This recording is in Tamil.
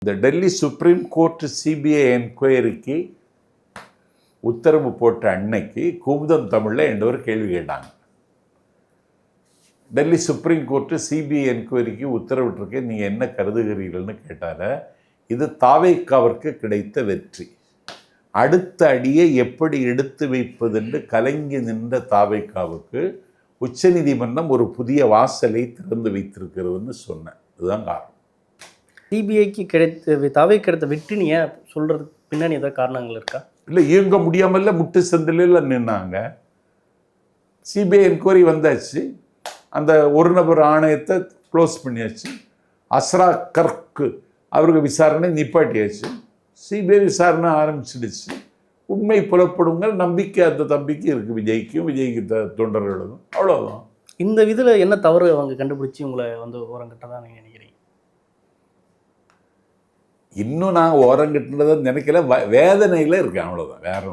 இந்த டெல்லி சுப்ரீம் கோர்ட் சிபிஐ என்கொயரிக்கு உத்தரவு போட்ட அன்னைக்கு குமுதம் தமிழில் என்ற ஒரு கேள்வி கேட்டாங்க. டெல்லி சுப்ரீம் கோர்ட்டு சிபிஐ என்கொயரிக்கு உத்தரவிட்டிருக்கேன், நீங்கள் என்ன கருதுகிறீர்கள்னு கேட்டார. இது தாவேக்காவிற்கு கிடைத்த வெற்றி. அடுத்த அடியை எப்படி எடுத்து வைப்பது என்று கலங்கி நின்ற தாவேக்காவுக்கு உச்சநீதிமன்றம் ஒரு புதிய வாசலை திறந்து வைத்திருக்கிறதுன்னு சொன்னேன். இதுதான் காரணம். சிபிஐக்கு தாவே கிடைத்த வெற்றின்னு ஏன் சொல்கிறதுக்கு பின்னாடி ஏதாவது காரணங்கள் இருக்கா? இல்லை, இயங்க முடியாமல்ல முட்டு சந்தில நின்னாங்க. சிபிஐ என்கொயரி வந்தாச்சு, அந்த ஒரு நபர் ஆணையத்தை க்ளோஸ் பண்ணியாச்சு, அஸ்ரா கர்க்கு அவருக்கு விசாரணை நிப்பாட்டியாச்சு, சிபிஐ விசாரணை ஆரம்பிச்சிடுச்சு. உண்மை புலப்படுங்கள் நம்பிக்கை அந்த தம்பிக்கு இருக்குது, விஜய்க்கும் விஜய்க்கு தொண்டர்களுக்கும். அவ்வளோதான். இந்த இதில் என்ன தவறு அவங்க கண்டுபிடிச்சி உங்களை ஓரங்கட்டதான் நீங்கள் நினைக்கிறீங்க? இன்னும் நான் ஓரங்கட்டுனதை நினைக்கல, வேதனையில் இருக்கேன், அவ்வளோதான், வேற ஒன்றும்.